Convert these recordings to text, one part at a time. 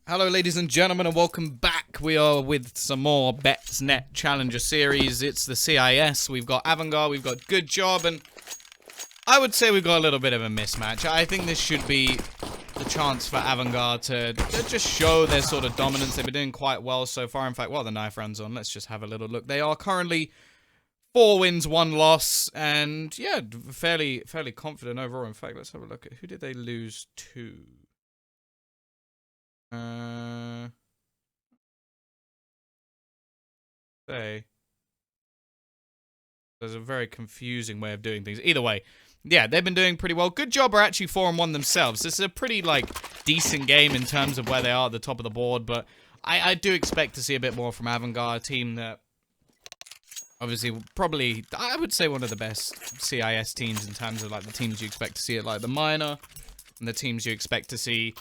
Hello ladies and gentlemen and welcome back. We are with some more BetsNet Challenger Series. It's the CIS. We've got AVANGAR, we've got GoodJob, and I would say we've got a little bit of a mismatch. I think this should be the chance for AVANGAR to just show their sort of dominance. They've been doing quite well so far. In fact, while the knife round's on, let's just have a little look. They are currently 4 wins, 1 loss, and yeah, fairly confident overall. In fact, let's have a look at who did they lose to. There's a very confusing way of doing things. Either way, yeah, they've been doing pretty well. GoodJob are actually 4-1 themselves. This is a pretty, decent game in terms of where they are at the top of the board, but I do expect to see a bit more from AVANGAR, a team that obviously probably, I would say, one of the best CIS teams in terms of, the teams you expect to see at, the minor, and the teams you expect to see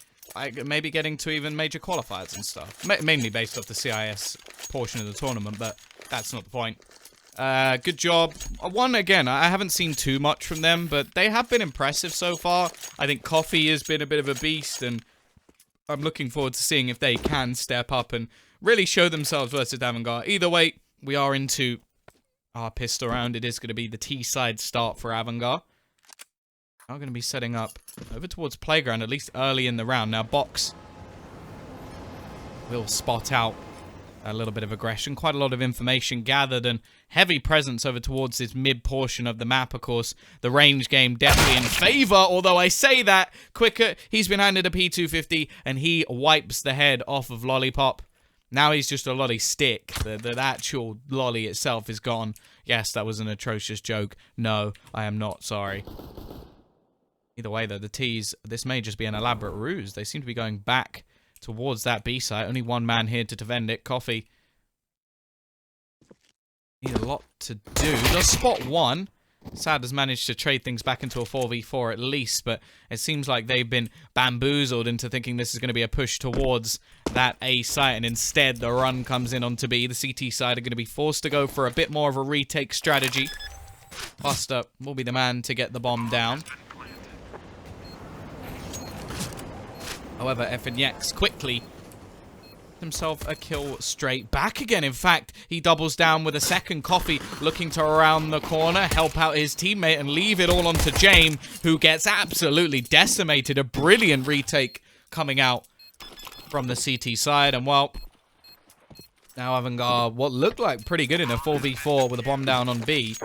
maybe getting to even major qualifiers and stuff. Mainly based off the CIS portion of the tournament, but that's not the point. GoodJob. One, again, I haven't seen too much from them, but they have been impressive so far. I think Coffee has been a bit of a beast, and I'm looking forward to seeing if they can step up and really show themselves versus AVANGAR. Either way, we are into our pistol round. It is going to be the T-side start for AVANGAR. Now going to be setting up over towards Playground, at least early in the round. Now, Box will spot out a little bit of aggression. Quite a lot of information gathered and heavy presence over towards this mid-portion of the map, of course. The range game definitely in favor, although I say that quicker. He's been handed a P250, and he wipes the head off of Lollipop. Now he's just a lolly stick. The actual lolly itself is gone. Yes, that was an atrocious joke. No, I am not sorry. Either way, though, the T's, this may just be an elaborate ruse. They seem to be going back towards that B site. Only one man here to defend it. Coffee. Need a lot to do. Does spot one. Sad has managed to trade things back into a 4v4 at least, but it seems like they've been bamboozled into thinking this is going to be a push towards that A site, and instead the run comes in onto B. The CT side are going to be forced to go for a bit more of a retake strategy. Buster will be the man to get the bomb down. However, FNX quickly himself a kill straight back again. In fact, he doubles down with a second. Coffee looking to around the corner, help out his teammate, and leave it all onto James, who gets absolutely decimated. A brilliant retake coming out from the CT side. And, well, now AVANGAR, what looked like pretty good in a 4v4 with a bomb down on B.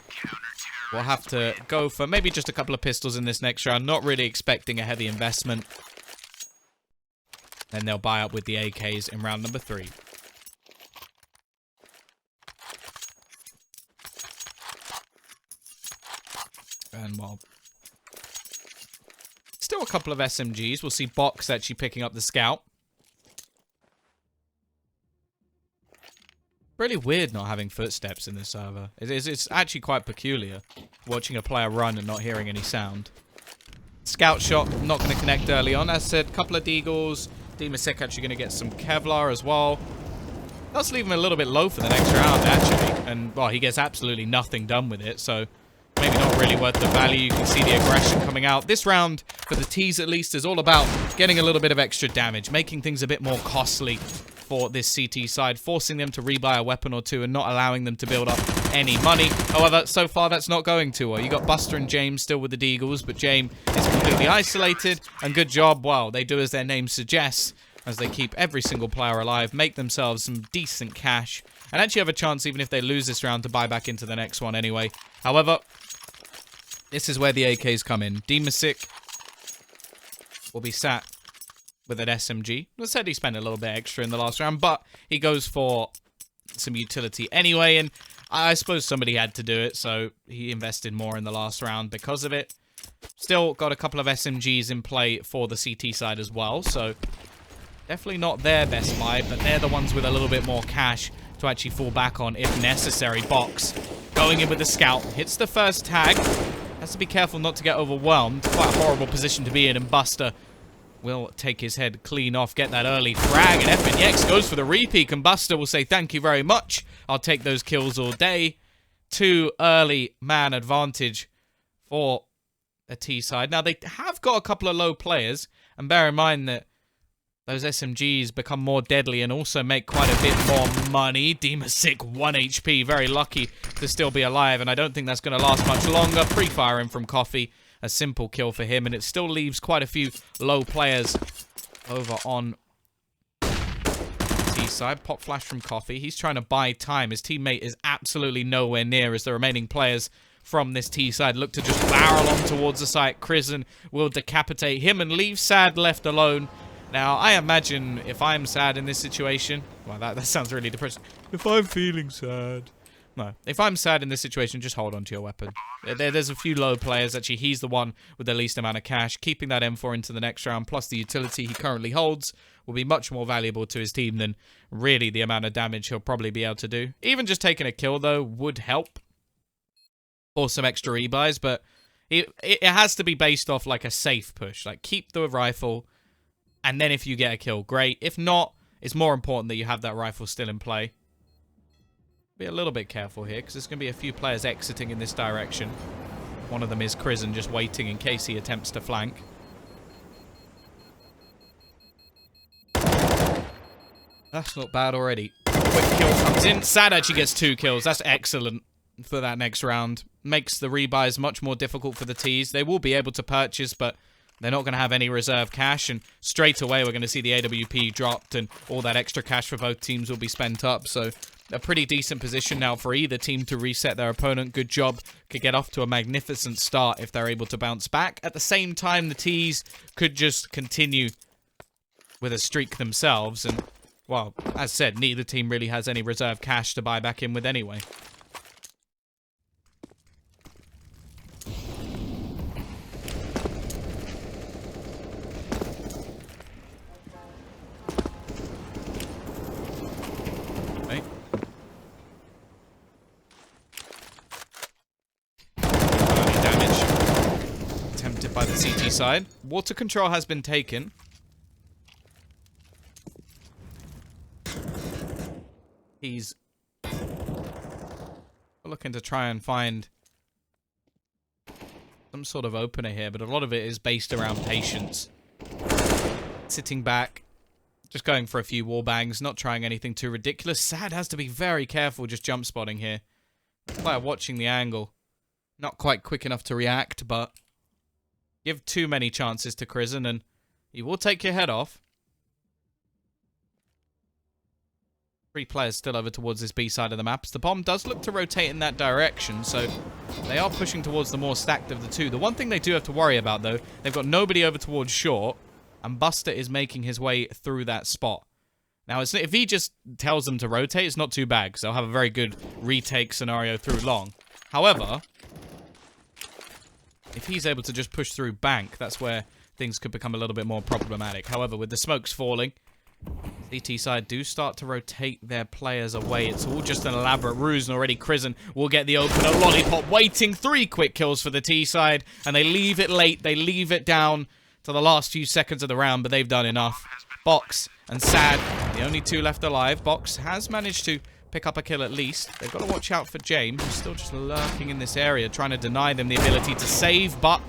We'll have to go for maybe just a couple of pistols in this next round. Not really expecting a heavy investment. Then they'll buy up with the AKs in round number 3. And, well, still a couple of SMGs. We'll see Box actually picking up the scout. Really weird not having footsteps in this server. It's actually quite peculiar watching a player run and not hearing any sound. Scout shot, not going to connect early on. As I said, couple of deagles. Demasik actually going to get some Kevlar as well. That's leaving him a little bit low for the next round, actually. And, well, he gets absolutely nothing done with it, so maybe not really worth the value. You can see the aggression coming out. This round, for the T's at least, is all about getting a little bit of extra damage, making things a bit more costly for this CT side, forcing them to rebuy a weapon or two and not allowing them to build up any money. However, so far that's not going too well. You got Buster and James still with the deagles, but James is completely isolated. And GoodJob, well, they do as their name suggests, as they keep every single player alive, make themselves some decent cash, and actually have a chance, even if they lose this round, to buy back into the next one anyway. However, this is where the AKs come in. Demasik will be sat with an SMG. I said he spent a little bit extra in the last round, but he goes for some utility anyway, and I suppose somebody had to do it, so he invested more in the last round because of it. Still got a couple of SMGs in play for the CT side as well, so definitely not their best buy, but they're the ones with a little bit more cash to actually fall back on if necessary. Box going in with the scout, hits the first tag, has to be careful not to get overwhelmed. Quite a horrible position to be in, and Buster will take his head clean off, get that early frag, and FNX goes for the repeat, and Buster will say, thank you very much, I'll take those kills all day. 2 early man advantage for a T side. Now, they have got a couple of low players, and bear in mind that those SMGs become more deadly and also make quite a bit more money. Demasick, 1 HP, very lucky to still be alive, and I don't think that's going to last much longer. Pre-firing from Coffee, a simple kill for him, and it still leaves quite a few low players over on T-side. Pop flash from Coffee. He's trying to buy time. His teammate is absolutely nowhere near as the remaining players from this T-side look to just barrel on towards the site. Krisen will decapitate him and leave Sad left alone. Now, I imagine if I'm sad in this situation... Well, that sounds really depressing. If I'm feeling sad... No. If I'm sad in this situation, just hold on to your weapon. There's a few low players. Actually, he's the one with the least amount of cash. Keeping that M4 into the next round, plus the utility he currently holds, will be much more valuable to his team than really the amount of damage he'll probably be able to do. Even just taking a kill, though, would help. Or some extra rebuys, but it has to be based off, like, a safe push. Like, keep the rifle... And then if you get a kill, great. If not, it's more important that you have that rifle still in play. Be a little bit careful here, because there's going to be a few players exiting in this direction. One of them is Krisen, just waiting in case he attempts to flank. That's not bad already. Quick kill comes in. Sad actually gets 2 kills. That's excellent for that next round. Makes the rebuys much more difficult for the Ts. They will be able to purchase, but... they're not going to have any reserve cash, and straight away we're going to see the AWP dropped, and all that extra cash for both teams will be spent up. So a pretty decent position now for either team to reset their opponent. GoodJob could get off to a magnificent start if they're able to bounce back. At the same time, the Ts could just continue with a streak themselves, and, well, as said, neither team really has any reserve cash to buy back in with anyway. By the CT side. Water control has been taken. He's looking to try and find some sort of opener here, but a lot of it is based around patience. Sitting back, just going for a few wall bangs, not trying anything too ridiculous. Sad has to be very careful just jump spotting here. Player watching the angle. Not quite quick enough to react, but give too many chances to Krisen, and he will take your head off. 3 players still over towards this B side of the map. The bomb does look to rotate in that direction, so they are pushing towards the more stacked of the two. The one thing they do have to worry about, though, they've got nobody over towards short, and Buster is making his way through that spot. Now, if he just tells them to rotate, it's not too bad, because they'll have a very good retake scenario through long. However, if he's able to just push through bank, that's where things could become a little bit more problematic. However, with the smokes falling, CT side do start to rotate their players away. It's all just an elaborate ruse, and already Krisen will get the opener. Lollipop waiting. 3 quick kills for the T side, and they leave it late. They leave it down to the last few seconds of the round, but they've done enough. Box and Sad, the only 2 left alive. Box has managed to pick up a kill at least. They've got to watch out for James, who's still just lurking in this area, trying to deny them the ability to save, but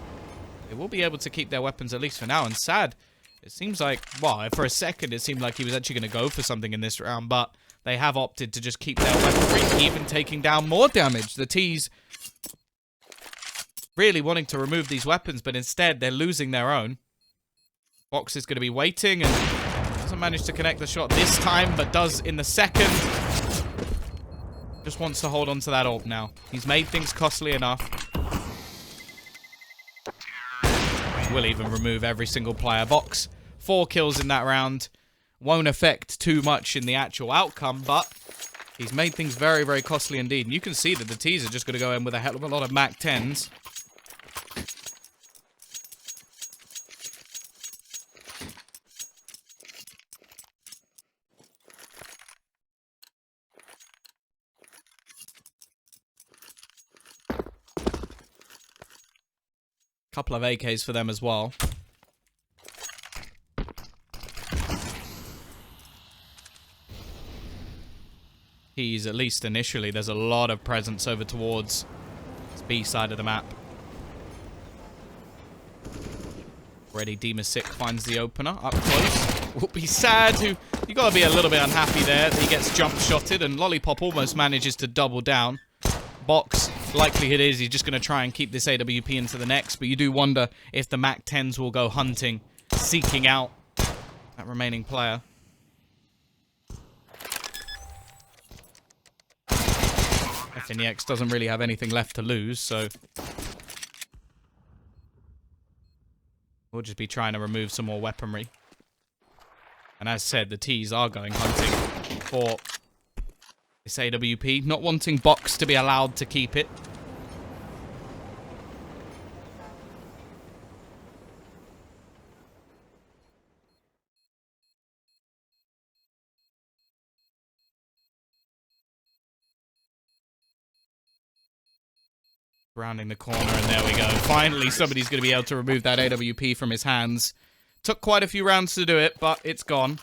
they will be able to keep their weapons at least for now. And Sad, it seems like, well, for a second it seemed like he was actually going to go for something in this round, but they have opted to just keep their weaponry, even taking down more damage. The T's really wanting to remove these weapons, but instead they're losing their own. Box is going to be waiting, and doesn't manage to connect the shot this time, but does in the second. Just wants to hold on to that ult now. He's made things costly enough. Will even remove every single player. Box, 4 kills in that round. Won't affect too much in the actual outcome, but he's made things very, very costly indeed. And you can see that the T's are just going to go in with a hell of a lot of Mac 10s. Couple of AKs for them as well. He's, at least initially, there's a lot of presence over towards this B side of the map. Already Demasick finds the opener up close. will be sad. You got to be a little bit unhappy there that he gets jump-shotted, and Lollipop almost manages to double down. Box, likelihood is he's just going to try and keep this AWP into the next, but you do wonder if the MAC-10s will go hunting, seeking out that remaining player. FNEX doesn't really have anything left to lose, so we'll just be trying to remove some more weaponry. And as said, the T's are going hunting for this AWP, not wanting Box to be allowed to keep it. Rounding the corner, and there we go. Finally, somebody's going to be able to remove that AWP from his hands. Took quite a few rounds to do it, but it's gone.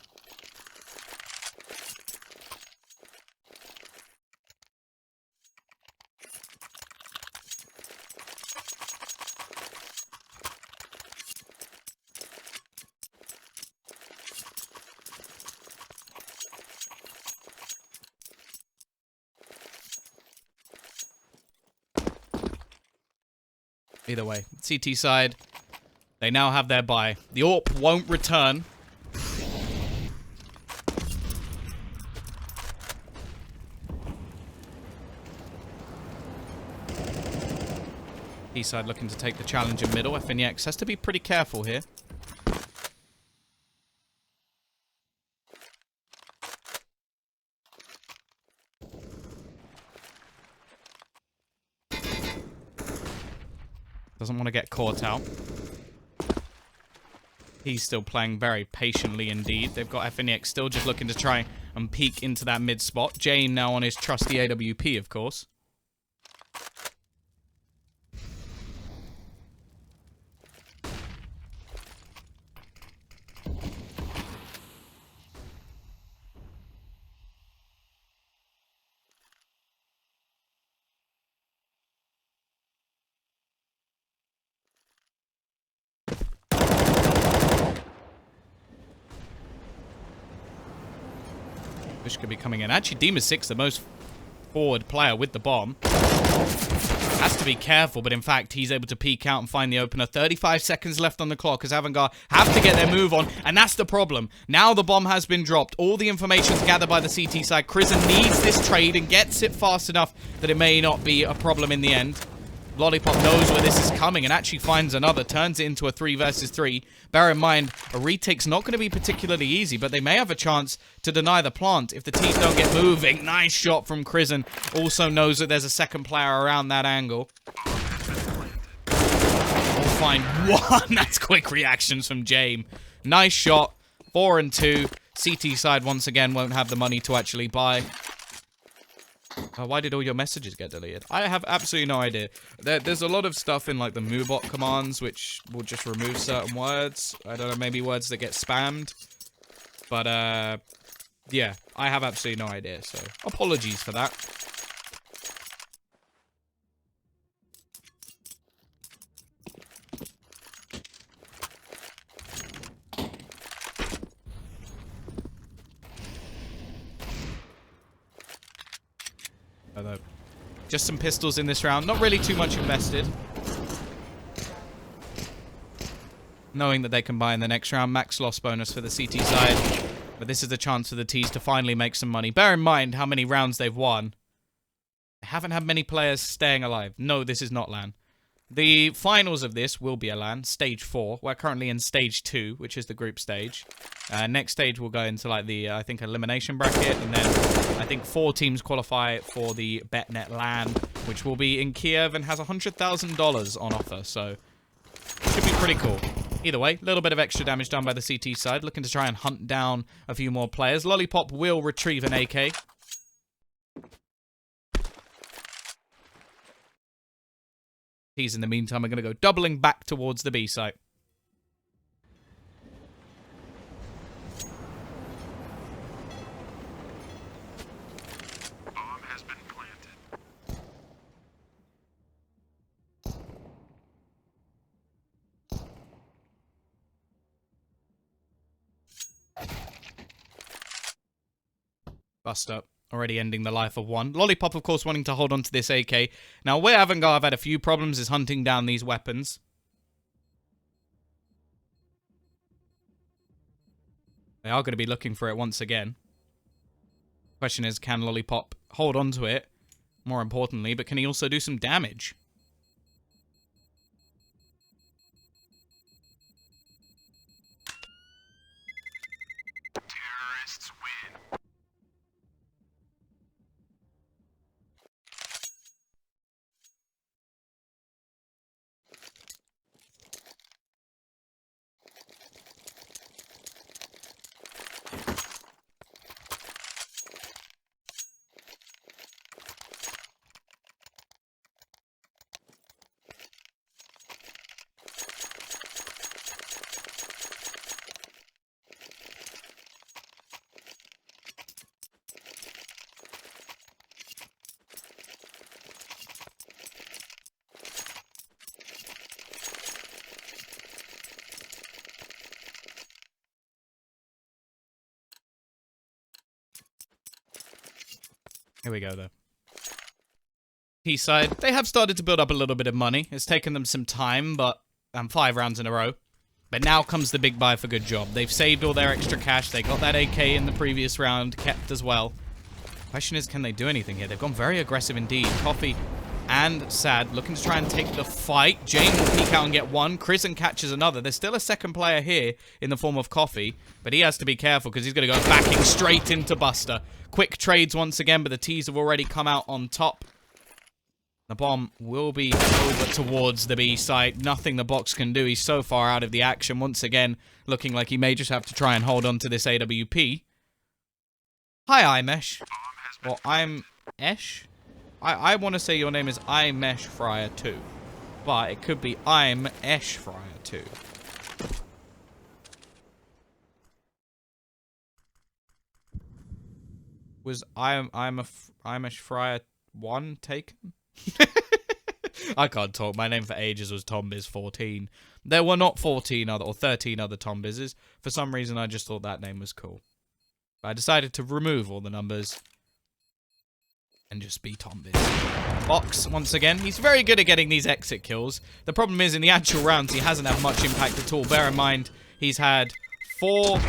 Either way, CT side, they now have their buy. The AWP won't return. T-side looking to take the challenge in middle. FNEX has to be pretty careful here. Doesn't want to get caught out. He's still playing very patiently indeed. They've got FNEX still just looking to try and peek into that mid spot. Jane now on his trusty AWP, of course. Bush could be coming in. Actually, Deema6, the most forward player with the bomb. Has to be careful, but in fact, he's able to peek out and find the opener. 35 seconds left on the clock as AVANGAR have to get their move on, and that's the problem. Now the bomb has been dropped. All the information's gathered by the CT side. Krisen needs this trade and gets it fast enough that it may not be a problem in the end. Lollipop knows where this is coming and actually finds another, turns it into a 3 versus 3. Bear in mind, a retake's not going to be particularly easy, but they may have a chance to deny the plant if the T's don't get moving. Nice shot from Krisen. Also knows that there's a second player around that angle. We'll find one. That's quick reactions from James. Nice shot. 4 and 2. CT side once again won't have the money to actually buy. Why did all your messages get deleted? I have absolutely no idea. There's a lot of stuff in like the moobot commands which will just remove certain words. I don't know, maybe words that get spammed. But yeah, I have absolutely no idea, so apologies for that. Just some pistols in this round. Not really too much invested. Knowing that they can buy in the next round. Max loss bonus for the CT side. But this is the chance for the T's to finally make some money. Bear in mind how many rounds they've won. They haven't had many players staying alive. No, this is not LAN. The finals of this will be a LAN. Stage 4. We're currently in Stage 2, which is the group stage. Next stage will go into like the, I think, elimination bracket. And then I think 4 teams qualify for the BetNet LAN, which will be in Kiev and has $100,000 on offer. So, should be pretty cool. Either way, a little bit of extra damage done by the CT side. Looking to try and hunt down a few more players. Lollipop will retrieve an AK. He's in the meantime are going to go doubling back towards the B site. Bomb has been planted. Bust up. Already ending the life of one. Lollipop, of course, wanting to hold on to this AK. Now, where AVANGAR have had a few problems is hunting down these weapons. They are going to be looking for it once again. Question is, can Lollipop hold on to it? More importantly, but can he also do some damage? Terrorists win. Here we go, though. T-side, they have started to build up a little bit of money. It's taken them some time, but 5 rounds in a row. But now comes the big buy for GoodJob. They've saved all their extra cash. They got that AK in the previous round, kept as well. Question is, can they do anything here? They've gone very aggressive indeed. Coffee and Sad looking to try and take the fight. Jane will peek out and get one. Krisen catches another. There's still a second player here in the form of Coffee, but he has to be careful because he's going to go backing straight into Buster. Quick trades once again, but the T's have already come out on top. The bomb will be over towards the B site. Nothing the box can do. He's so far out of the action. Once again, looking like he may just have to try and hold on to this AWP. Hi, iMesh. Or I'm Esh. I want to say your name is iMesh Fryer 2. But it could be I'm Esh Fryer 2. Was iMesh Fryer 1 taken? I can't talk. My name for ages was Tombiz14. There were not 14 other or 13 other Tombizes. For some reason, I just thought that name was cool. I decided to remove all the numbers and just be Tombiz. Box, once again. He's very good at getting these exit kills. The problem is, in the actual rounds, he hasn't had much impact at all. Bear in mind, he's had 4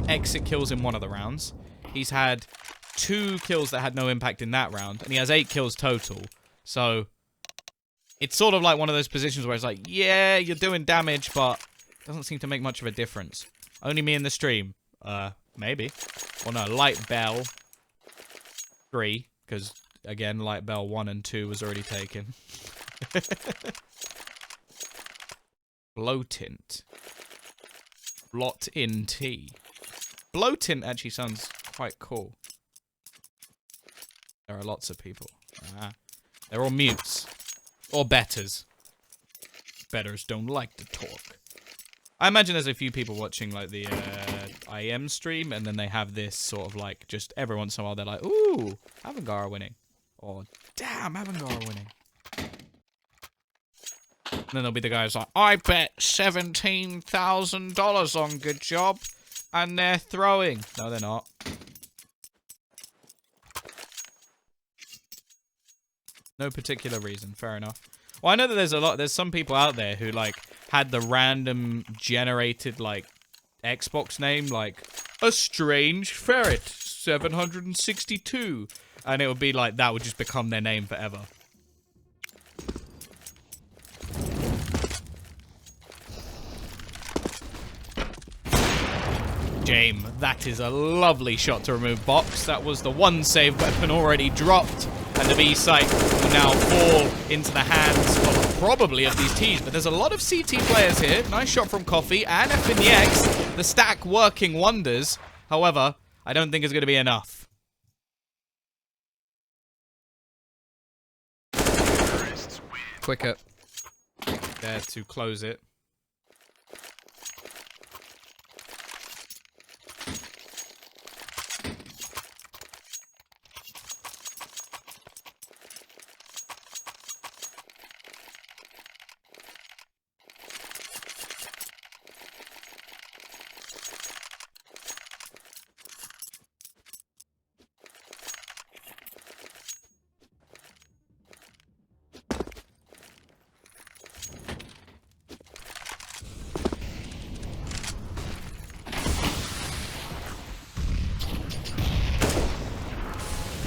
exit kills in one of the rounds. He's had 2 kills that had no impact in that round, and he has 8 kills total. So it's sort of like one of those positions where it's like, yeah, you're doing damage, but it doesn't seem to make much of a difference. Only me in the stream. Maybe. Well, no, Light Bell 3, because, again, Light Bell 1 and 2 was already taken. Blow Tint. Blot in T. Blow Tint actually sounds quite cool. There are lots of people. They're all mutes. Or betters. Betters don't like to talk. I imagine there's a few people watching, like, the IM stream, and then they have this sort of, like, just every once in a while, they're like, ooh, AVANGAR are winning. Or, damn, AVANGAR are winning. And then there'll be the guys like, I bet $17,000 on GoodJob, and they're throwing. No, they're not. No particular reason. Fair enough. Well, I know that there's some people out there who, like, had the random generated, like, Xbox name, like, A Strange Ferret 762. And it would be like, that would just become their name forever. Jame, that is a lovely shot to remove box. That was the one save weapon already dropped. And the B site will now fall into the hands of probably of these T's. But there's a lot of CT players here. Nice shot from Coffee and F in the X. The stack working wonders. However, I don't think it's going to be enough. Quicker there to close it.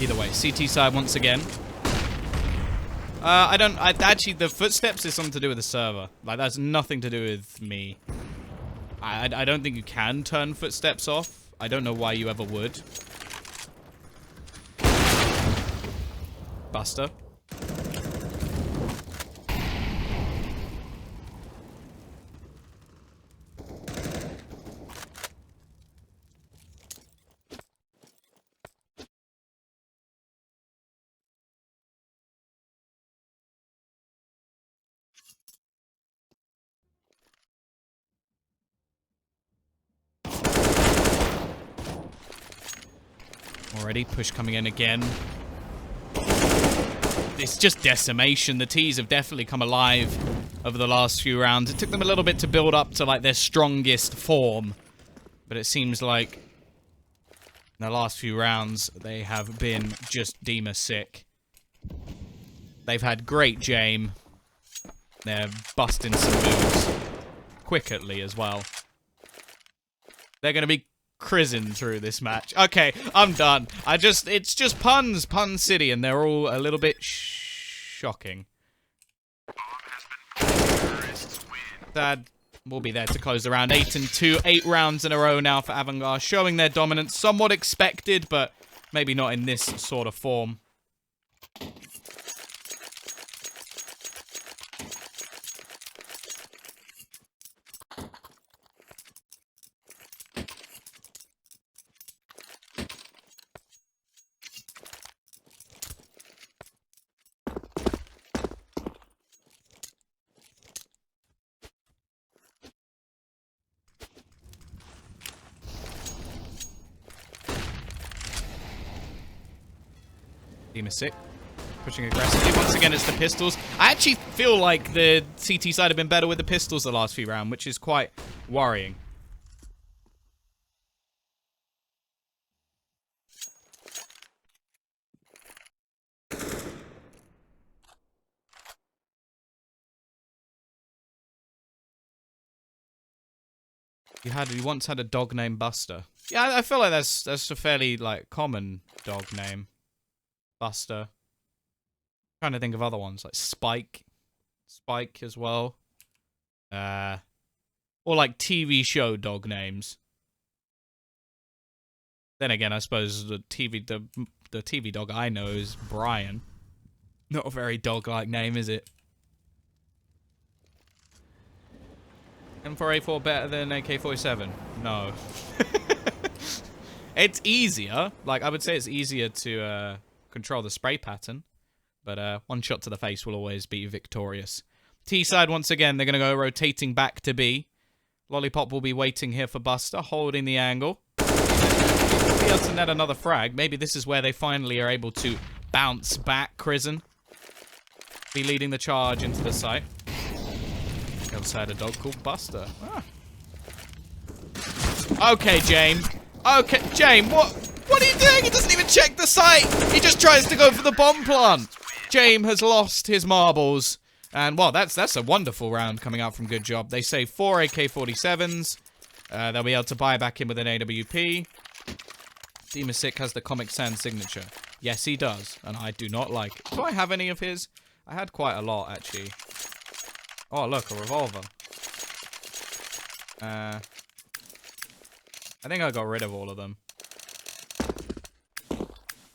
Either way, CT side once again. Actually, the footsteps is something to do with the server. Like, that's nothing to do with me. I don't think you can turn footsteps off. I don't know why you ever would. Buster. Already, push coming in again. It's just decimation. The T's have definitely come alive over the last few rounds. It took them a little bit to build up to, like, their strongest form. But it seems like in the last few rounds, they have been just Dima sick. They've had great Jame. They're busting some moves. Quickly as well. They're going to be crizzing through this match. Okay, I'm done. It's just puns, Pun City, and they're all a little bit shocking. Dad will be there to close the round. 8-2, 8 rounds in a row now for AVANGAR, showing their dominance. Somewhat expected, but maybe not in this sort of form. Dima sick. Pushing aggressively. Once again, it's the pistols. I actually feel like the CT side have been better with the pistols the last few rounds, which is quite worrying. You once had a dog named Buster. Yeah, I feel like that's a fairly, like, common dog name. Buster. Trying to think of other ones like Spike as well. Or like TV show dog names. Then again, I suppose the TV dog I know is Brian. Not a very dog-like name, is it? M4A4 better than AK-47? No. It's easier. Like, I would say it's easier to control the spray pattern. But one shot to the face will always be victorious. T side, once again, they're going to go rotating back to B. Lollipop will be waiting here for Buster, holding the angle. Be able to net another frag. Maybe this is where they finally are able to bounce back. Crizzen be leading the charge into the site. The other side, a dog called Buster. Ah. Okay, Jame. Okay, Jame, what are you doing? He doesn't even check the site. He just tries to go for the bomb plant. Jame has lost his marbles. And, well, that's a wonderful round coming out from GoodJob. They save 4 AK-47s. They'll be able to buy back in with an AWP. Demasick has the Comic Sans signature. Yes, he does. And I do not like it. Do I have any of his? I had quite a lot, actually. Oh, look, a revolver. I think I got rid of all of them.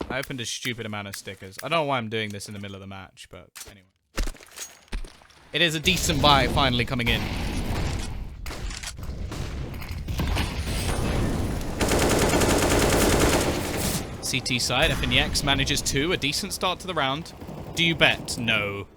I opened a stupid amount of stickers. I don't know why I'm doing this in the middle of the match, but anyway. It is a decent buy finally coming in. CT side, FNX manages 2. A decent start to the round. Do you bet? No.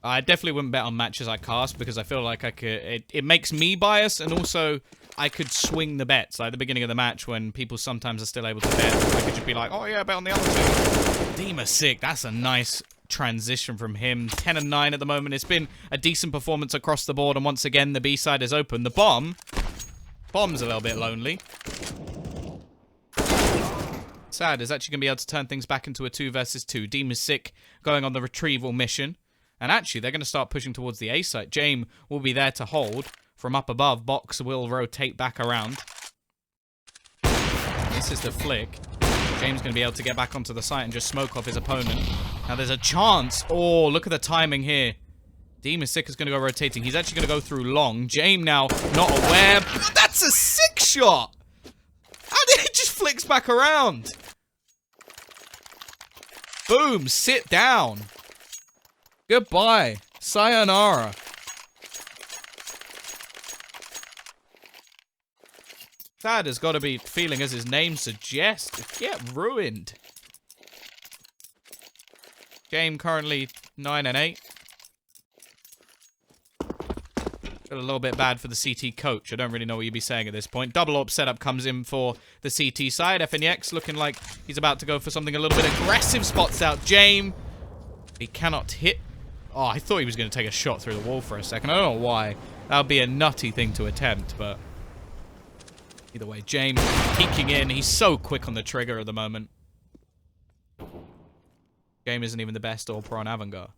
I definitely wouldn't bet on matches I cast because I feel like I could. It makes me biased, and also I could swing the bets. Like at the beginning of the match when people sometimes are still able to bet, I could just be like, oh yeah, bet on the other two. Dima sick. That's a nice transition from him. 10 and 9 at the moment. It's been a decent performance across the board, and once again the B side is open. The bomb's a little bit lonely. Sad is actually going to be able to turn things back into a 2 versus 2. Dima sick going on the retrieval mission. And actually, they're going to start pushing towards the A site. Jame will be there to hold. From up above, Box will rotate back around. This is the flick. James going to be able to get back onto the site and just smoke off his opponent. Now there's a chance. Oh, look at the timing here. Demasick is going to go rotating. He's actually going to go through long. James now not aware. But that's a sick shot. How did it just flicks back around? Boom. Sit down. Goodbye. Sayonara. Thad has got to be feeling, as his name suggests, get ruined. Game currently 9 and 8. Feel a little bit bad for the CT coach. I don't really know what you'd be saying at this point. Double AWP setup comes in for the CT side. FNX looking like he's about to go for something a little bit aggressive. Spots out James. He cannot hit. Oh, I thought he was going to take a shot through the wall for a second. I don't know why. That would be a nutty thing to attempt, but... either way, James peeking in. He's so quick on the trigger at the moment. Game isn't even the best all pro on AVANGAR.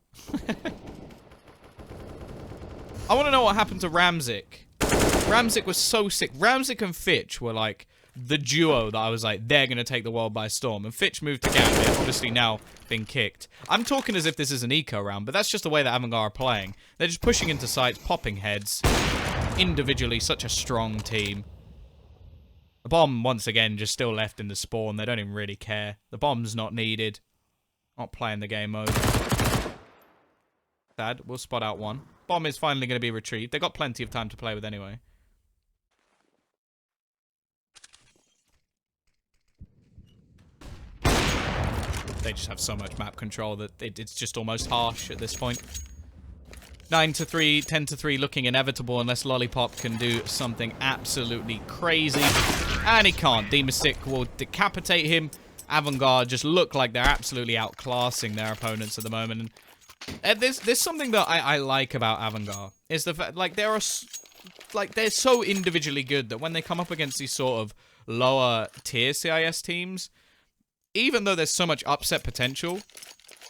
I want to know what happened to Ramzik. Ramzik was so sick. Ramzik and Fitch were like the duo that I was like, they're going to take the world by storm. And Fitch moved to Gambit, obviously now been kicked. I'm talking as if this is an eco round, but that's just the way that AVANGAR are playing. They're just pushing into sites, popping heads. Individually, such a strong team. The bomb, once again, just still left in the spawn. They don't even really care. The bomb's not needed. Not playing the game mode. Sad. We'll spot out one. Bomb is finally going to be retrieved. They've got plenty of time to play with anyway. They just have so much map control that it's just almost harsh at this point. 9-3, 10-3 looking inevitable unless Lollipop can do something absolutely crazy. And he can't. Demasick will decapitate him. AVANGAR just look like they're absolutely outclassing their opponents at the moment. And there's something that I like about AVANGAR. Is the fact, like, they're so individually good that when they come up against these sort of lower tier CIS teams, even though there's so much upset potential,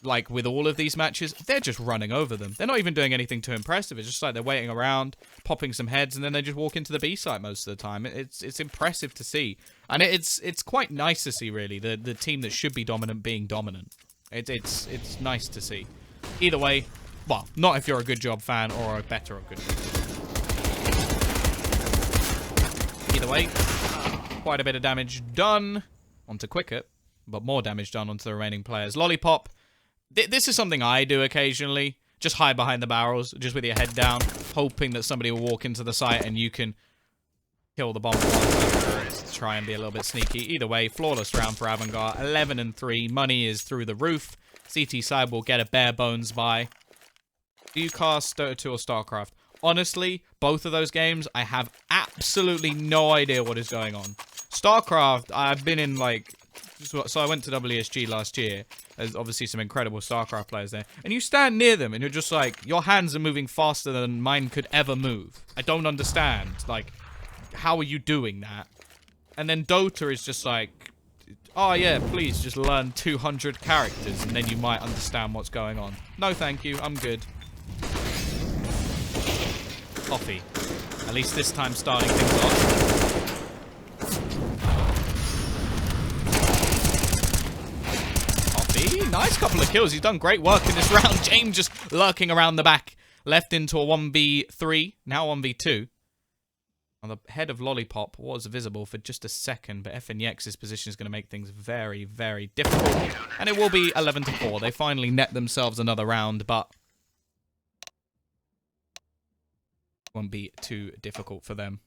like with all of these matches, they're just running over them. They're not even doing anything too impressive. It's just like they're waiting around, popping some heads, and then they just walk into the B site most of the time. It's impressive to see. And it's quite nice to see, really, the team that should be dominant being dominant. It's nice to see. Either way, well, not if you're a GoodJob fan or a better of GoodJob. Either way, quite a bit of damage done onto Quicket, but more damage done onto the remaining players. Lollipop, this is something I do occasionally. Just hide behind the barrels, just with your head down, hoping that somebody will walk into the site and you can kill the bomb to try and be a little bit sneaky. Either way, flawless round for AVANGAR. 11-3. Money is through the roof. CT side will get a bare bones buy. Do you cast Dota 2 or StarCraft? Honestly, both of those games, I have absolutely no idea what is going on. StarCraft, I've been in, like... So I went to WSG last year. There's obviously some incredible StarCraft players there. And you stand near them and you're just like, your hands are moving faster than mine could ever move. I don't understand. Like, how are you doing that? And then Dota is just like, oh yeah, please just learn 200 characters and then you might understand what's going on. No thank you, I'm good. Coffee. At least this time starting things off. Nice couple of kills. He's done great work in this round. James just lurking around the back. Left into a 1v3. Now 1v2. On the head of Lollipop was visible for just a second, but FNX's position is going to make things very, very difficult. And it will be 11-4. They finally net themselves another round, but won't be too difficult for them.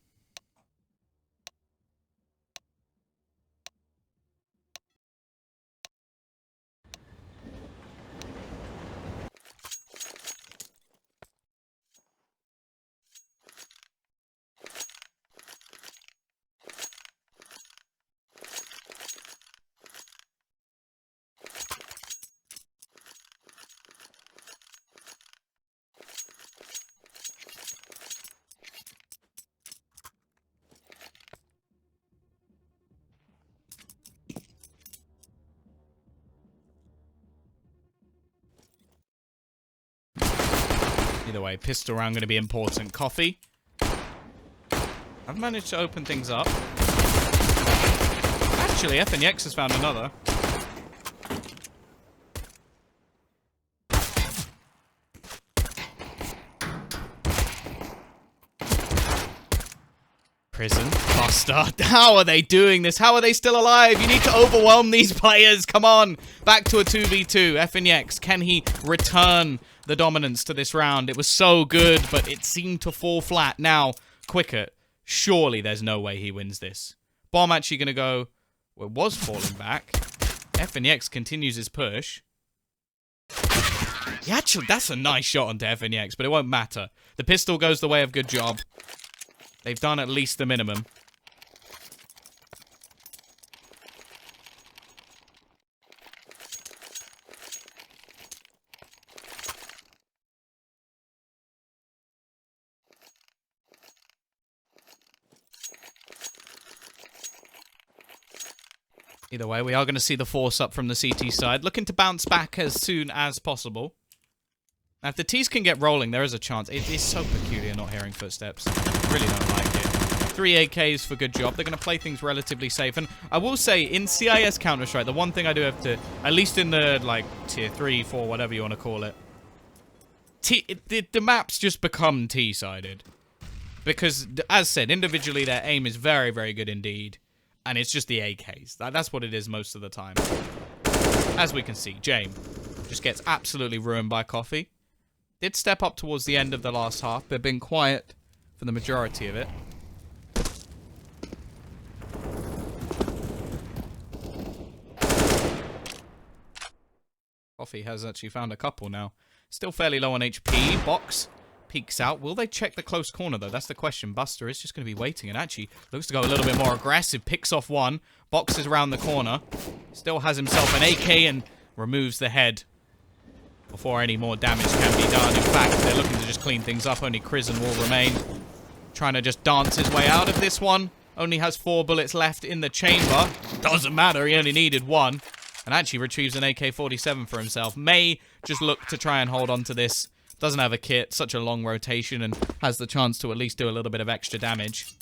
Either way, pistol round going to be important. Coffee. I've managed to open things up. That Actually, FNX has found another. Prison. Buster. How are they doing this? How are they still alive? You need to overwhelm these players. Come on. Back to a 2v2. FNX. Can he return the dominance to this round? It was so good, but it seemed to fall flat. Now, Quicket. Surely there's no way he wins this. Bomb actually going to go... Well, it was falling back. FNX continues his push. Yeah, actually, that's a nice shot onto FNX, but it won't matter. The pistol goes the way of GoodJob. They've done at least the minimum. Either way, we are going to see the force up from the CT side. Looking to bounce back as soon as possible. Now, if the T's can get rolling, there is a chance. It is so peculiar not hearing footsteps. Really don't like it. 3 AKs for GoodJob. They're going to play things relatively safe. And I will say, in CIS Counter-Strike, the one thing I do have to, at least in the, like, tier 3, 4, whatever you want to call it, the maps just become T-sided. Because, as said, individually, their aim is very, very good indeed. And it's just the AKs. That's what it is most of the time. As we can see, Jame just gets absolutely ruined by Coffee. Did step up towards the end of the last half, but been quiet for the majority of it. Coffee has actually found a couple now. Still fairly low on HP. Box peeks out. Will they check the close corner, though? That's the question. Buster is just going to be waiting and actually looks to go a little bit more aggressive. Picks off one. Box is around the corner. Still has himself an AK and removes the head before any more damage can be done. In fact, they're looking to just clean things up. Only Krisen will remain. Trying to just dance his way out of this one. Only has 4 bullets left in the chamber. Doesn't matter. He only needed 1. And actually retrieves an AK-47 for himself. May just look to try and hold on to this. Doesn't have a kit. Such a long rotation and has the chance to at least do a little bit of extra damage.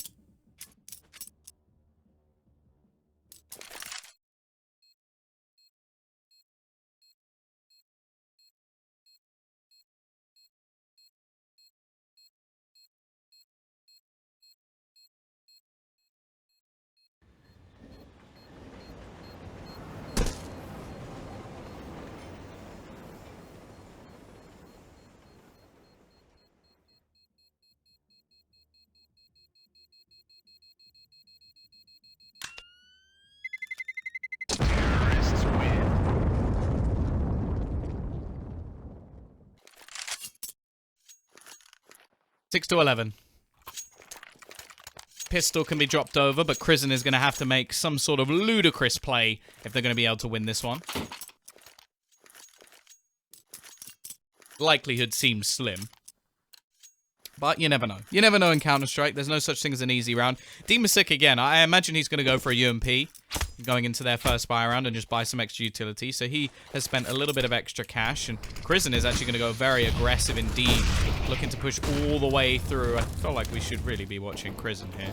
Terrorists win. Six to 11. Pistol can be dropped over, but Krisen is going to have to make some sort of ludicrous play if they're going to be able to win this one. Likelihood seems slim. But you never know. You never know in Counter-Strike. There's no such thing as an easy round. Demasick again. I imagine he's going to go for a UMP going into their first buy round and just buy some extra utility. So he has spent a little bit of extra cash. And Krisen is actually going to go very aggressive indeed. Looking to push all the way through. I feel like we should really be watching Krisen here.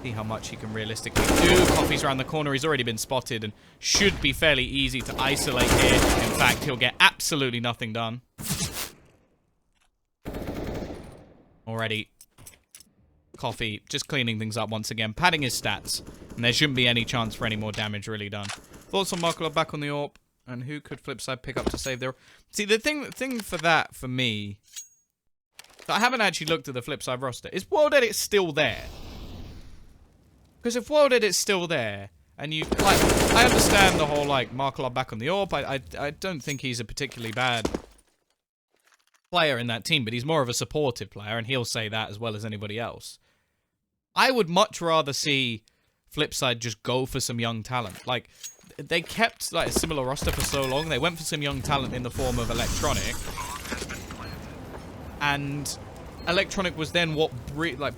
See how much he can realistically do. Coffee's around the corner. He's already been spotted and should be fairly easy to isolate here. In fact, he'll get absolutely nothing done. Already. Coffee just cleaning things up once again. Padding his stats. And there shouldn't be any chance for any more damage really done. Thoughts on Markle back on the AWP? And who could Flipside pick up to save their... See, the thing for that, for me... I haven't actually looked at the Flipside roster. Is World Edit still there? Because if World Edit's still there, and you... Like, I understand the whole, like, Markle back on the AWP. I don't think he's a particularly bad player in that team, but he's more of a supportive player, and he'll say that as well as anybody else. I would much rather see Flipside just go for some young talent. Like, they kept like a similar roster for so long. They went for some young talent in the form of Electronic, and Electronic was then what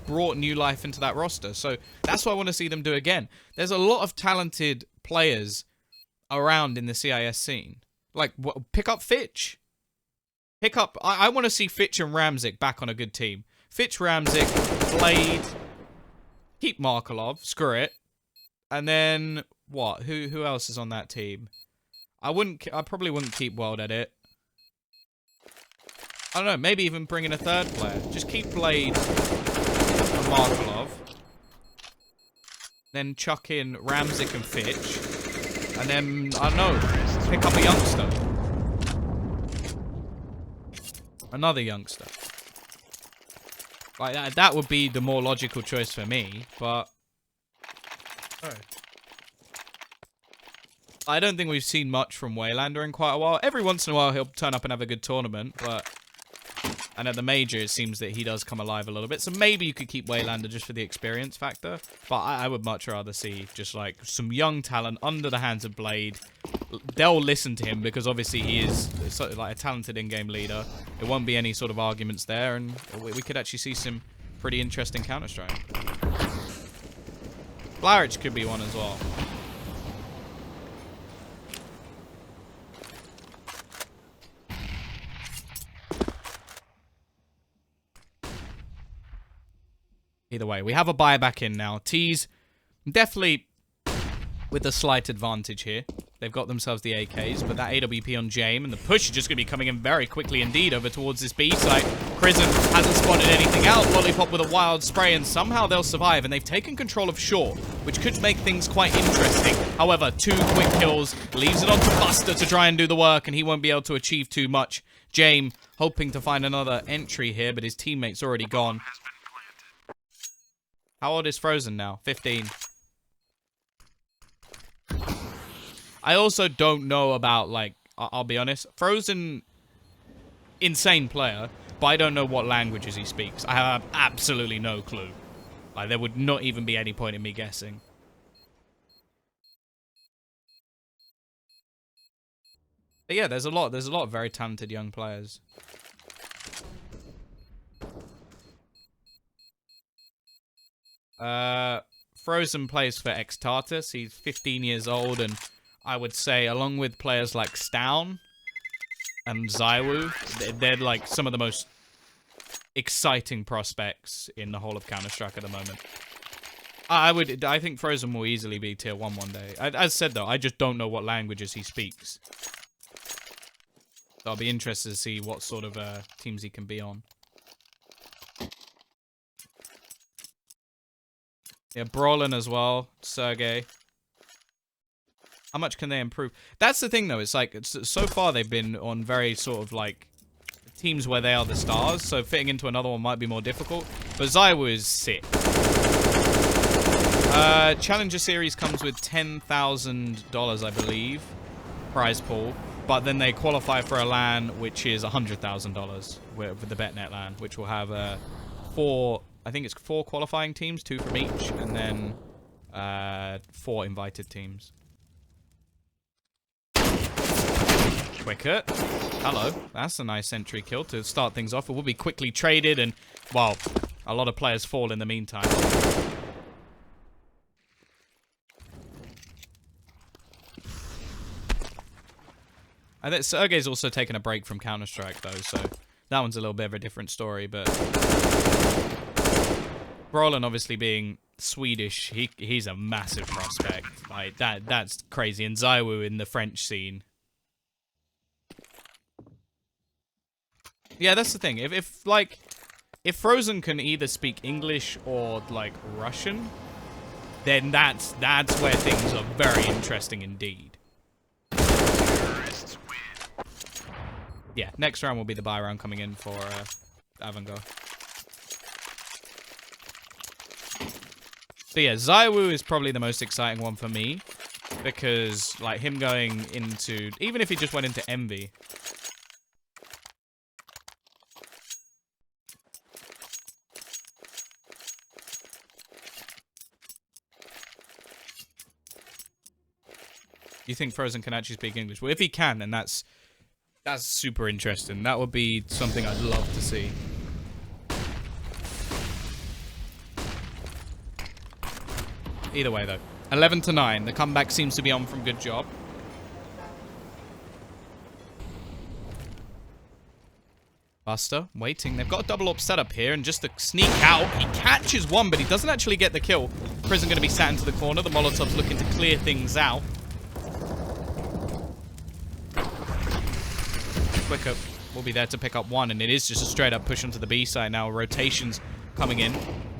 brought new life into that roster. So that's what I want to see them do again. There's a lot of talented players around in the CIS scene. Like, pick up Fitch. Pick up... I want to see Fitch and Ramzik back on a good team. Fitch, Ramzik, Blade. Keep Markelov. Screw it. And then what? Who else is on that team? I probably wouldn't keep World Edit. I don't know, maybe even bring in a third player. Just keep Blade and Markelov. Then chuck in Ramzik and Fitch. And then, I don't know, pick up a youngster. Another youngster. Like, that would be the more logical choice for me, but... I don't think we've seen much from Waylander in quite a while. Every once in a while, he'll turn up and have a good tournament, but... And at the major, it seems that he does come alive a little bit. So maybe you could keep Waylander just for the experience factor. But I would much rather see just, like, some young talent under the hands of Blade. They'll listen to him because, obviously, he is sort of like a talented in-game leader. There won't be any sort of arguments there. And we could actually see some pretty interesting Counter-Strike. Blaric could be one as well. Either way, we have a buyback in now. T's definitely with a slight advantage here. They've got themselves the AKs, but that AWP on Jame and the push is just going to be coming in very quickly indeed over towards this B site. Prison hasn't spotted anything out. Lollipop with a wild spray, and somehow they'll survive. And they've taken control of short, which could make things quite interesting. However, 2 quick kills leaves it on to Buster to try and do the work, and he won't be able to achieve too much. Jame hoping to find another entry here, but his teammate's already gone. How old is Frozen now? 15. I also don't know about, like, I'll be honest. Frozen, insane player, but I don't know what languages he speaks. I have absolutely no clue. Like, there would not even be any point in me guessing. But yeah, there's a lot of very talented young players. Frozen plays for Extartus. He's 15 years old, and I would say, along with players like Stown and Zywoo, they're like some of the most exciting prospects in the whole of Counter-Strike at the moment. I think Frozen will easily be tier 1 one day. As said though, I just don't know what languages he speaks. So I'll be interested to see what sort of teams he can be on. Yeah, Brawlin as well, Sergey. How much can they improve? That's the thing, though. It's like, so far they've been on very sort of, like, teams where they are the stars. So fitting into another one might be more difficult. But Zywoo is sick. Challenger Series comes with $10,000, I believe. Prize pool. But then they qualify for a LAN, which is $100,000 with the BetNet LAN, which will have I think it's 4 qualifying teams, 2 from each, and then 4 invited teams. Quicket. Hello. That's a nice entry kill to start things off. It will be quickly traded, and, well, a lot of players fall in the meantime. I think Sergey's also taken a break from Counter-Strike, though, so that one's a little bit of a different story, but... Brawlin, obviously being Swedish, he's a massive prospect. Like, that's crazy. And Zywoo in the French scene. Yeah, that's the thing. If Frozen can either speak English or, like, Russian, then that's where things are very interesting indeed. Yeah, next round will be the buy round coming in for AVANGAR. So yeah, Zywoo is probably the most exciting one for me. Because, like, him going into... Even if he just went into Envy. You think Frozen can actually speak English? Well, if he can, then that's super interesting. That would be something I'd love to see. Either way, though. 11-9. The comeback seems to be on from Buster waiting. They've got a double up setup here, and just to sneak out, he catches one, but he doesn't actually get the kill. Prison going to be sat into the corner. The Molotov's looking to clear things out. Quicker will be there to pick up one, and it is just a straight up push onto the B side now. Rotations coming in.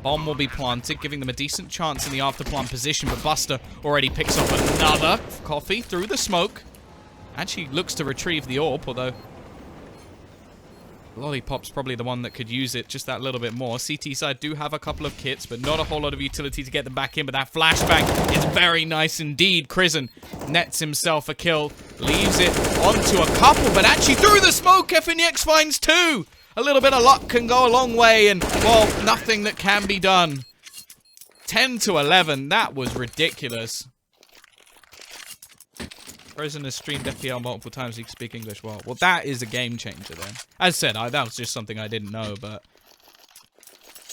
Bomb will be planted, giving them a decent chance in the after plant position, but Buster already picks up another coffee through the smoke. Actually looks to retrieve the AWP, although Lollipop's probably the one that could use it just that little bit more. CT side do have a couple of kits, but not a whole lot of utility to get them back in. But that flashbang is very nice indeed. Crizzen nets himself a kill, leaves it onto a couple, but actually through the smoke, FNX finds two. A little bit of luck can go a long way, and, well, nothing that can be done. 10 to 11, that was ridiculous. Frozen has streamed FPL multiple times. He can speak English well. Well, that is a game changer then. As said, that was just something I didn't know, but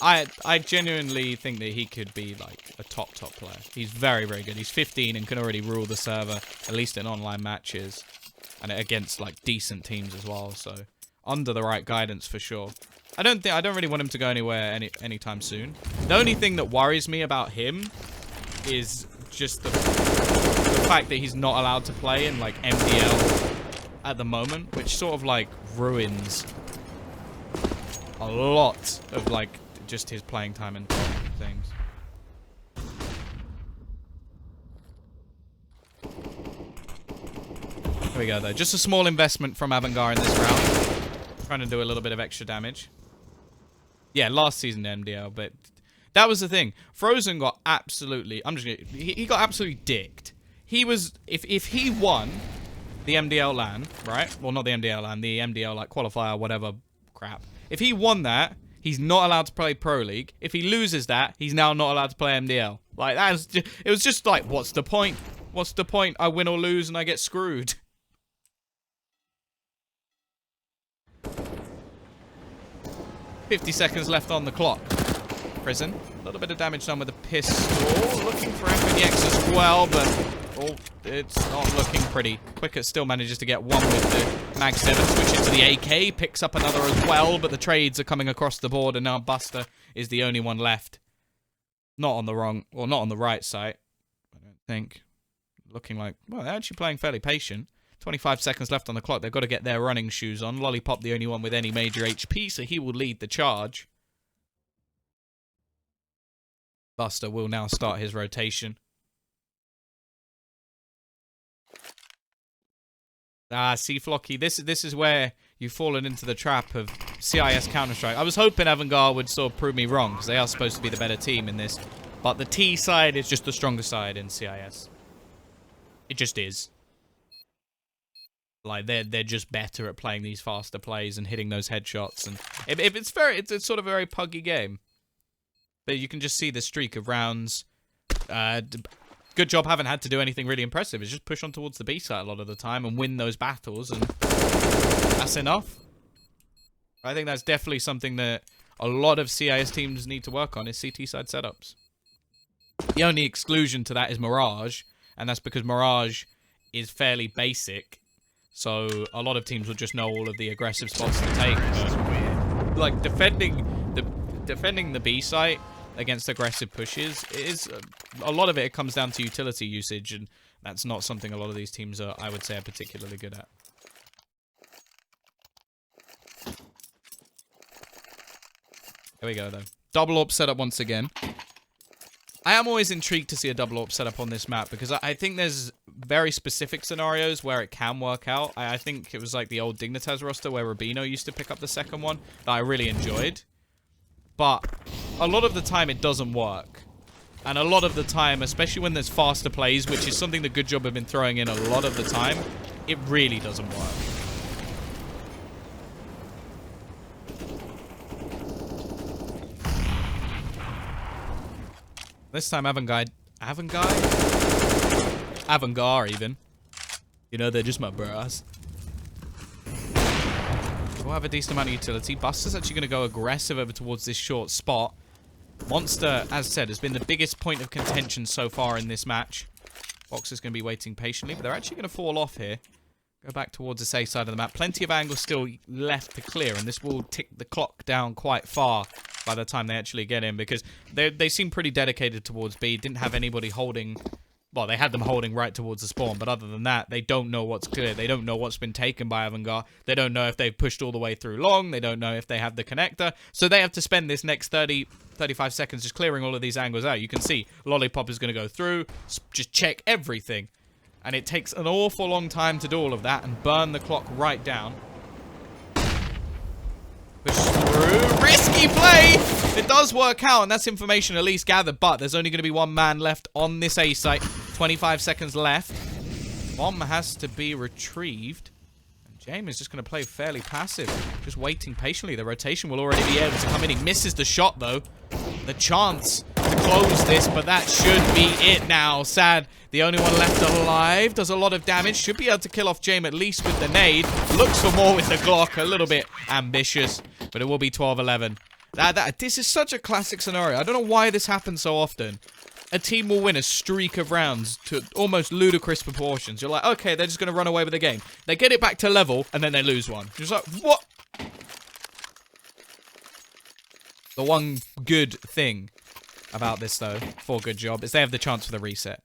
I genuinely think that he could be like a top player. He's very, very good. He's 15 and can already rule the server, at least in online matches, and against like decent teams as well. So under the right guidance for sure. I don't really want him to go anywhere anytime soon. The only thing that worries me about him is just the fact that he's not allowed to play in like MDL at the moment, which sort of like ruins a lot of like just his playing time and things. There we go though. Just a small investment from AVANGAR in this round. Trying to do a little bit of extra damage. Yeah, last season MDL, but that was the thing. Frozen got absolutely, he got absolutely dicked. He was, if he won the MDL LAN, right? Well, not the MDL LAN, the MDL like qualifier, whatever crap. If he won that, he's not allowed to play Pro League. If he loses that, he's now not allowed to play MDL. Like, it was just like, what's the point? What's the point? I win or lose and I get screwed. $50 seconds left on the clock. Prison. A little bit of damage done with the pistol. Looking for FNX as well, but oh, it's not looking pretty. Quickett still manages to get one with the Mag 7. Switch into the AK. Picks up another as well, but the trades are coming across the board, and now Buster is the only one left. Not on the wrong, or not on the right side, I don't think. Looking like, well, they're actually playing fairly patient. 25 seconds left on the clock. They've got to get their running shoes on. Lollipop the only one with any major HP, so he will lead the charge. Buster will now start his rotation. See, Flocky, this is where you've fallen into the trap of CIS Counter-Strike. I was hoping AVANGAR would sort of prove me wrong, because they are supposed to be the better team in this. But the T side is just the stronger side in CIS. It just is. Like, they're just better at playing these faster plays and hitting those headshots. And it's sort of a very puggy game. But you can just see the streak of rounds. GoodJob haven't had to do anything really impressive. It's just push on towards the B side a lot of the time and win those battles, and that's enough. I think that's definitely something that a lot of CIS teams need to work on, is CT side setups. The only exclusion to that is Mirage, and that's because Mirage is fairly basic. So a lot of teams will just know all of the aggressive spots to take. But, like, defending the B site against aggressive pushes is a lot of it comes down to utility usage, and that's not something a lot of these teams are, I would say, are particularly good at. There we go though. Double AWP setup once again. I am always intrigued to see a double AWP setup on this map, because I think there's very specific scenarios where it can work out. I think it was like the old Dignitas roster where Rubino used to pick up the second one that I really enjoyed. But a lot of the time it doesn't work. And a lot of the time, especially when there's faster plays, which is something that GoodJob have been throwing in a lot of the time, it really doesn't work. This time AVANGAR even. You know, they're just my bros. We'll have a decent amount of utility. Buster's actually going to go aggressive over towards this short spot. Monster, as said, has been the biggest point of contention so far in this match. Boxer's going to be waiting patiently, but they're actually going to fall off here. Go back towards the safe side of the map. Plenty of angles still left to clear, and this will tick the clock down quite far by the time they actually get in, because they seem pretty dedicated towards B. Didn't have anybody holding... Well, they had them holding right towards the spawn, but other than that, they don't know what's clear. They don't know what's been taken by AVANGAR. They don't know if they've pushed all the way through long. They don't know if they have the connector. So they have to spend this next 35 seconds just clearing all of these angles out. You can see Lollipop is going to go through, just check everything. And it takes an awful long time to do all of that and burn the clock right down. Push through. Risky play! It does work out, and that's information at least gathered, but there's only going to be one man left on this A site. 25 seconds left. Bomb has to be retrieved. And James is just going to play fairly passive, just waiting patiently. The rotation will already be able to come in. He misses the shot, though. The chance to close this, but that should be it now. Sad. The only one left alive. Does a lot of damage. Should be able to kill off James at least with the nade. Looks for more with the Glock. A little bit ambitious, but it will be 12-11. This is such a classic scenario. I don't know why this happens so often. A team will win a streak of rounds to almost ludicrous proportions. You're like, okay, they're just going to run away with the game. They get it back to level, and then they lose one. You're just like, what? The one good thing about this, though, for GoodJob, is they have the chance for the reset.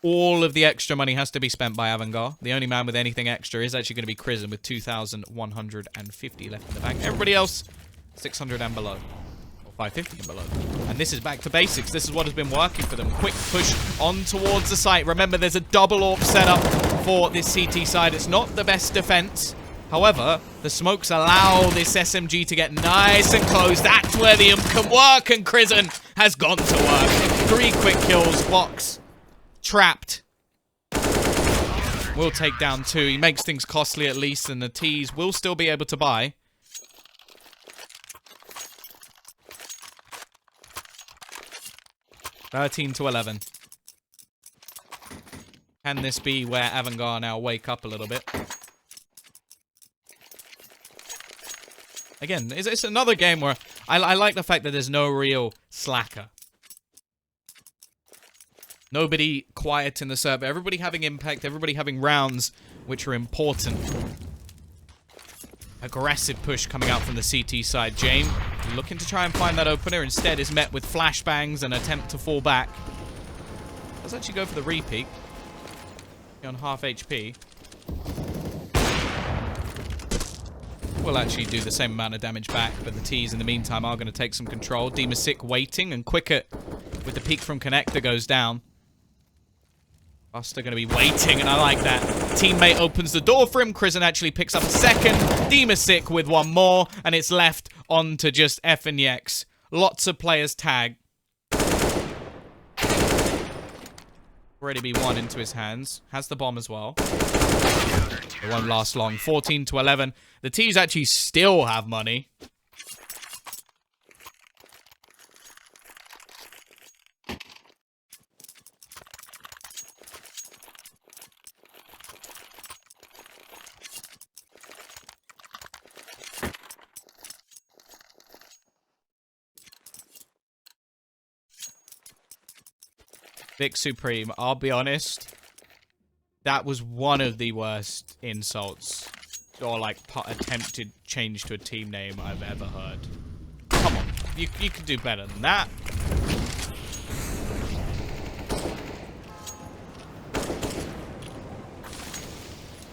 All of the extra money has to be spent by AVANGAR. The only man with anything extra is actually going to be Crizzen with 2,150 left in the bank. Everybody else, 600 and below. 550 and below. And this is back to basics. This is what has been working for them. Quick push on towards the site. Remember, there's a double AWP setup for this CT side. It's not the best defense. However, the smokes allow this SMG to get nice and close. That's where the can work, and Crizzen has gone to work. 3 quick kills. Box trapped. Will take down 2. He makes things costly at least, and the T's will still be able to buy. (13-11). Can this be where AVANGAR now wake up a little bit? Again, it's another game where I like the fact that there's no real slacker. Nobody quiet in the server. Everybody having impact. Everybody having rounds which are important. Aggressive push coming out from the CT side. James looking to try and find that opener. Instead is met with flashbangs and attempt to fall back. Let's actually go for the repeat. On half HP. We'll actually do the same amount of damage back, but the T's in the meantime are going to take some control. Demasick waiting, and Quicket with the peek from Connector goes down. Buster going to be waiting, and I like that. Teammate opens the door for him. Crizzen actually picks up a second. Demasick with one more, and it's left on to just F and Yex. Lots of players tag. Already be one into his hands. Has the bomb as well. It won't last long. 14-11. The T's actually still have money. Vic Supreme, I'll be honest, that was one of the worst insults or like attempted change to a team name I've ever heard. Come on, you can do better than that.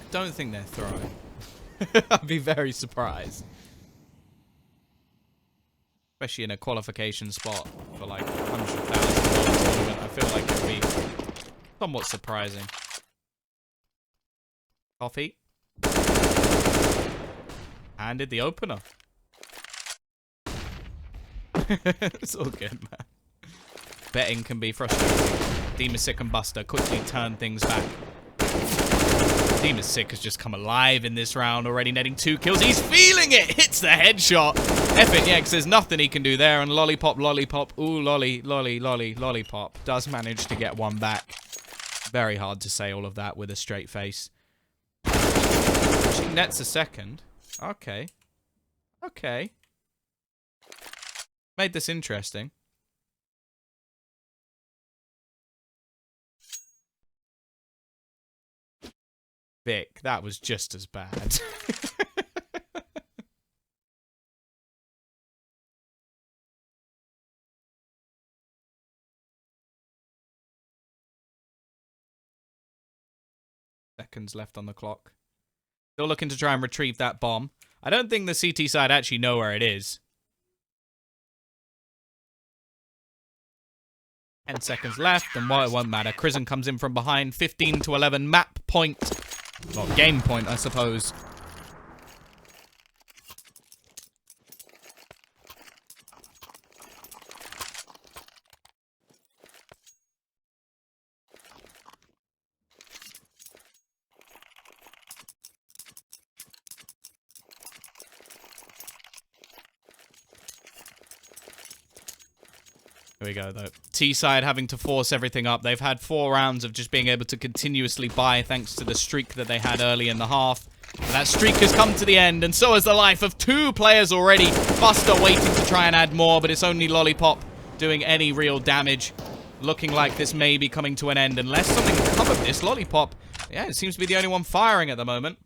I don't think they're throwing. I'd be very surprised. Especially in a qualification spot for like $100,000 tournament. I feel like it'd be somewhat surprising. Coffee. Handed the opener. It's all good, man. Betting can be frustrating. Demasick and Buster quickly turn things back. Demasick has just come alive in this round, already netting 2 kills. He's feeling it! Hits the headshot! FNX, there's nothing he can do there. And Lollipop, ooh, Lollipop does manage to get one back. Very hard to say all of that with a straight face. She nets a second. Okay. Okay. Made this interesting. Vic, that was just as bad. Seconds left on the clock. Still looking to try and retrieve that bomb. I don't think the CT side actually know where it is. 10 seconds left, and well, it won't matter. Crizzen comes in from behind. 15 to 11. Map point. Not game point, I suppose. Here we go, though. T-side having to force everything up. They've had 4 rounds of just being able to continuously buy thanks to the streak that they had early in the half. And that streak has come to the end, and so has the life of 2 players already. Buster waiting to try and add more, but it's only Lollipop doing any real damage. Looking like this may be coming to an end unless something can come of this. Lollipop, yeah, it seems to be the only one firing at the moment.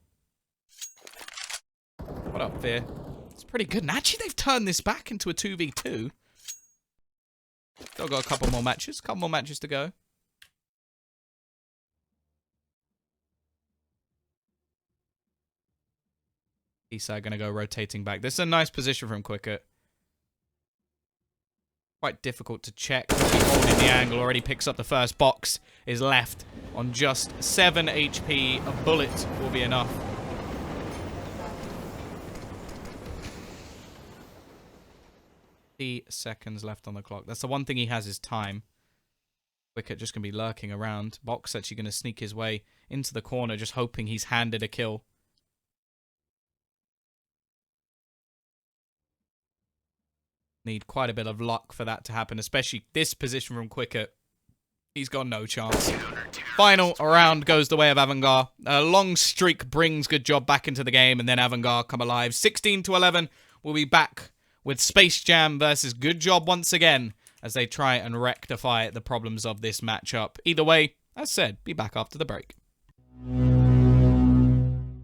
What up, Fear? It's pretty good. And actually, they've turned this back into a 2v2. Still got a couple more matches to go. Eastside gonna go rotating back. This is a nice position from Quicket. Quite difficult to check. Holding the angle, already picks up the first box. Is left on just 7 HP. A bullet will be enough. Seconds left on the clock. That's the one thing he has is time. Wicket just going to be lurking around. Box actually going to sneak his way into the corner, just hoping he's handed a kill. Need quite a bit of luck for that to happen, especially this position from Quicket. He's got no chance. Final round goes the way of AVANGAR. A long streak brings GoodJob back into the game, and then AVANGAR come alive. 16 to 11. We'll be back with Space Jam versus GoodJob once again as they try and rectify the problems of this matchup. Either way, as said, be back after the break.